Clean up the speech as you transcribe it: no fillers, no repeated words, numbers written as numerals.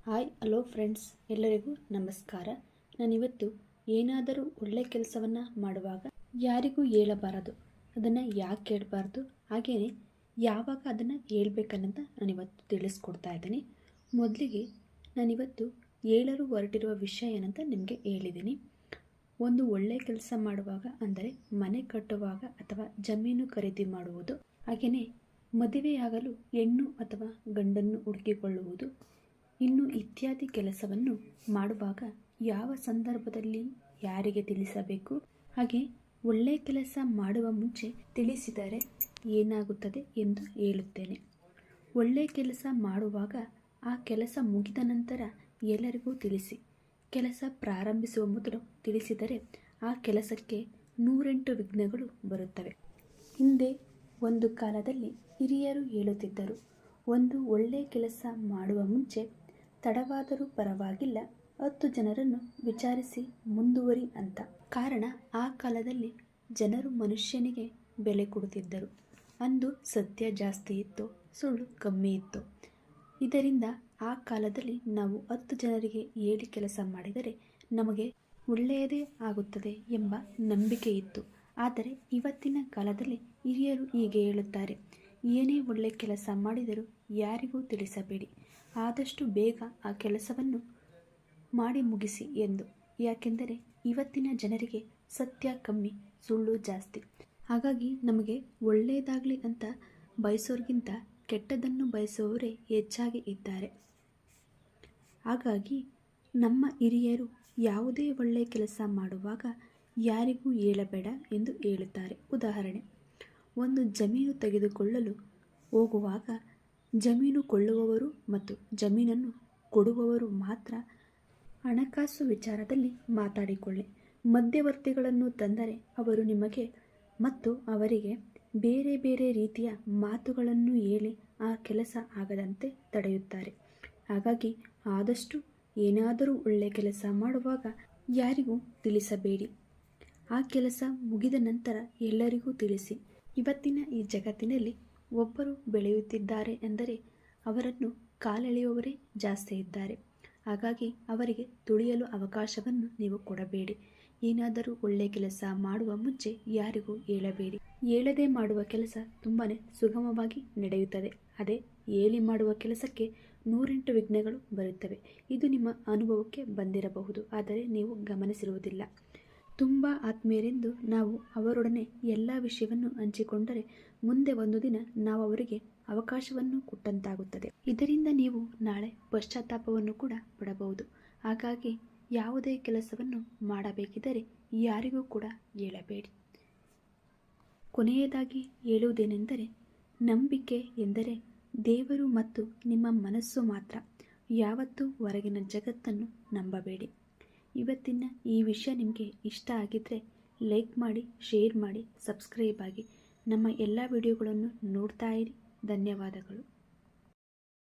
Hi hello friends, ಎಲ್ಲರಿಗೂ ನಮಸ್ಕಾರ. ನಾನಿವತ್ತು ಏನಾದರೂ ಒಳ್ಳೆ ಕೆಲಸವನ್ನು ಮಾಡುವಾಗ ಯಾರಿಗೂ ಹೇಳಬಾರದು, ಅದನ್ನು ಯಾಕೆ ಹೇಳಬಾರ್ದು, ಹಾಗೆಯೇ ಯಾವಾಗ ಅದನ್ನು ಹೇಳ್ಬೇಕನ್ನೋದ ನಾನಿವತ್ತು ತಿಳಿಸ್ಕೊಡ್ತಾ ಇದ್ದೀನಿ. ಮೊದಲಿಗೆ ನಾನಿವತ್ತು ಹೇಳಲು ಹೊರಟಿರುವ ವಿಷಯ ಏನಂತ ನಿಮಗೆ ಹೇಳಿದ್ದೀನಿ. ಒಂದು ಒಳ್ಳೆಯ ಕೆಲಸ ಮಾಡುವಾಗ, ಅಂದರೆ ಮನೆ ಕಟ್ಟುವಾಗ ಅಥವಾ ಜಮೀನು ಖರೀದಿ ಮಾಡುವುದು, ಹಾಗೆಯೇ ಮದುವೆಯಾಗಲು ಹೆಣ್ಣು ಅಥವಾ ಗಂಡನ್ನು ಹುಡುಕಿಕೊಳ್ಳುವುದು, ಇನ್ನು ಇತ್ಯಾದಿ ಕೆಲಸವನ್ನು ಮಾಡುವಾಗ ಯಾವ ಸಂದರ್ಭದಲ್ಲಿ ಯಾರಿಗೆ ತಿಳಿಸಬೇಕು, ಹಾಗೆ ಒಳ್ಳೆಯ ಕೆಲಸ ಮಾಡುವ ಮುಂಚೆ ತಿಳಿಸಿದರೆ ಏನಾಗುತ್ತದೆ ಎಂದು ಹೇಳುತ್ತೇನೆ. ಒಳ್ಳೆಯ ಕೆಲಸ ಮಾಡುವಾಗ ಆ ಕೆಲಸ ಮುಗಿದ ನಂತರ ಎಲ್ಲರಿಗೂ ತಿಳಿಸಿ. ಕೆಲಸ ಪ್ರಾರಂಭಿಸುವ ಮೊದಲು ತಿಳಿಸಿದರೆ ಆ ಕೆಲಸಕ್ಕೆ 108 ವಿಘ್ನಗಳು ಬರುತ್ತವೆ. ಹಿಂದೆ ಒಂದು ಕಾಲದಲ್ಲಿ ಹಿರಿಯರು ಹೇಳುತ್ತಿದ್ದರು, ಒಂದು ಒಳ್ಳೆಯ ಕೆಲಸ ಮಾಡುವ ಮುಂಚೆ ತಡವಾದರೂ ಪರವಾಗಿಲ್ಲ, 10 ಜನರನ್ನು ವಿಚಾರಿಸಿ ಮುಂದುವರಿ ಅಂತ. ಕಾರಣ, ಆ ಕಾಲದಲ್ಲಿ ಜನರು ಮನುಷ್ಯನಿಗೆ ಬೆಲೆ ಕೊಡುತ್ತಿದ್ದರು. ಅಂದು ಸತ್ಯ ಜಾಸ್ತಿ ಇತ್ತು, ಸುಳ್ಳು ಕಮ್ಮಿ ಇತ್ತು. ಇದರಿಂದ ಆ ಕಾಲದಲ್ಲಿ ನಾವು 10 ಜನರಿಗೆ ಹೇಳಿ ಕೆಲಸ ಮಾಡಿದರೆ ನಮಗೆ ಒಳ್ಳೆಯದೇ ಆಗುತ್ತದೆ ಎಂಬ ನಂಬಿಕೆ ಇತ್ತು. ಆದರೆ ಇವತ್ತಿನ ಕಾಲದಲ್ಲಿ ಹಿರಿಯರು ಹೀಗೆ ಹೇಳುತ್ತಾರೆ, ಏನೇ ಒಳ್ಳೆಯ ಕೆಲಸ ಮಾಡಿದರೂ ಯಾರಿಗೂ ತಿಳಿಸಬೇಡಿ, ಆದಷ್ಟು ಬೇಗ ಆ ಕೆಲಸವನ್ನು ಮಾಡಿ ಮುಗಿಸಿ ಎಂದು. ಯಾಕೆಂದರೆ ಇವತ್ತಿನ ಜನರಿಗೆ ಸತ್ಯ ಕಮ್ಮಿ, ಸುಳ್ಳು ಜಾಸ್ತಿ. ಹಾಗಾಗಿ ನಮಗೆ ಒಳ್ಳೆಯದಾಗಲಿ ಅಂತ ಬಯಸೋರಿಗಿಂತ ಕೆಟ್ಟದನ್ನು ಬಯಸುವವರೇ ಹೆಚ್ಚಾಗಿ ಇದ್ದಾರೆ. ಹಾಗಾಗಿ ನಮ್ಮ ಹಿರಿಯರು ಯಾವುದೇ ಒಳ್ಳೆಯ ಕೆಲಸ ಮಾಡುವಾಗ ಯಾರಿಗೂ ಹೇಳಬೇಡ ಎಂದು ಹೇಳುತ್ತಾರೆ. ಉದಾಹರಣೆ, ಒಂದು ಜಮೀನು ತೆಗೆದುಕೊಳ್ಳಲು ಹೋಗುವಾಗ ಜಮೀನು ಕೊಳ್ಳುವವರು ಮತ್ತು ಜಮೀನನ್ನು ಕೊಡುವವರು ಮಾತ್ರ ಹಣಕಾಸು ವಿಚಾರದಲ್ಲಿ ಮಾತಾಡಿಕೊಳ್ಳಿ. ಮಧ್ಯವರ್ತಿಗಳನ್ನು ತಂದರೆ ಅವರು ನಿಮಗೆ ಮತ್ತು ಅವರಿಗೆ ಬೇರೆ ಬೇರೆ ರೀತಿಯ ಮಾತುಗಳನ್ನು ಹೇಳಿ ಆ ಕೆಲಸ ಆಗದಂತೆ ತಡೆಯುತ್ತಾರೆ. ಹಾಗಾಗಿ ಆದಷ್ಟು ಏನಾದರೂ ಒಳ್ಳೆಯ ಕೆಲಸ ಮಾಡುವಾಗ ಯಾರಿಗೂ ತಿಳಿಸಬೇಡಿ. ಆ ಕೆಲಸ ಮುಗಿದ ನಂತರ ಎಲ್ಲರಿಗೂ ತಿಳಿಸಿ. ಇವತ್ತಿನ ಈ ಜಗತ್ತಿನಲ್ಲಿ ಒಬ್ಬರು ಬೆಳೆಯುತ್ತಿದ್ದಾರೆ ಎಂದರೆ ಅವರನ್ನು ಕಾಲೆಳೆಯುವವರೇ ಜಾಸ್ತಿ ಇದ್ದಾರೆ. ಹಾಗಾಗಿ ಅವರಿಗೆ ತುಳಿಯಲು ಅವಕಾಶವನ್ನು ನೀವು ಕೊಡಬೇಡಿ. ಏನಾದರೂ ಒಳ್ಳೆಯ ಕೆಲಸ ಮಾಡುವ ಮುಂಚೆ ಯಾರಿಗೂ ಹೇಳಬೇಡಿ. ಹೇಳದೆ ಮಾಡುವ ಕೆಲಸ ತುಂಬಾ ಸುಗಮವಾಗಿ ನಡೆಯುತ್ತದೆ. ಅದೇ ಹೇಳಿ ಮಾಡುವ ಕೆಲಸಕ್ಕೆ 108 ವಿಘ್ನಗಳು ಬರುತ್ತವೆ. ಇದು ನಿಮ್ಮ ಅನುಭವಕ್ಕೆ ಬಂದಿರಬಹುದು, ಆದರೆ ನೀವು ಗಮನಿಸಿರುವುದಿಲ್ಲ. ತುಂಬ ಆತ್ಮೀಯರೆಂದು ನಾವು ಅವರೊಡನೆ ಎಲ್ಲ ವಿಷಯವನ್ನು ಹಂಚಿಕೊಂಡರೆ ಮುಂದೆ ಒಂದು ದಿನ ನಾವು ಅವರಿಗೆ ಅವಕಾಶವನ್ನು ಕೊಟ್ಟಂತಾಗುತ್ತದೆ. ಇದರಿಂದ ನೀವು ನಾಳೆ ಪಶ್ಚಾತ್ತಾಪವನ್ನು ಕೂಡ ಪಡಬಹುದು. ಹಾಗಾಗಿ ಯಾವುದೇ ಕೆಲಸವನ್ನು ಮಾಡಬೇಕಿದ್ದರೆ ಯಾರಿಗೂ ಕೂಡ ಹೇಳಬೇಡಿ. ಕೊನೆಯದಾಗಿ ಹೇಳುವುದೇನೆಂದರೆ, ನಂಬಿಕೆ ಎಂದರೆ ದೇವರು ಮತ್ತು ನಿಮ್ಮ ಮನಸ್ಸು ಮಾತ್ರ. ಯಾವತ್ತೂ ಹೊರಗಿನ ಜಗತ್ತನ್ನು ನಂಬಬೇಡಿ. ಇವತ್ತಿನ ಈ ವಿಷಯ ನಿಮಗೆ ಇಷ್ಟ ಆಗಿದ್ದರೆ ಲೈಕ್ ಮಾಡಿ, ಶೇರ್ ಮಾಡಿ, ಸಬ್ಸ್ಕ್ರೈಬ್ ಆಗಿ. ನಮ್ಮ ಎಲ್ಲ ವಿಡಿಯೋಗಳನ್ನು ನೋಡ್ತಾ ಇರಿ. ಧನ್ಯವಾದಗಳು.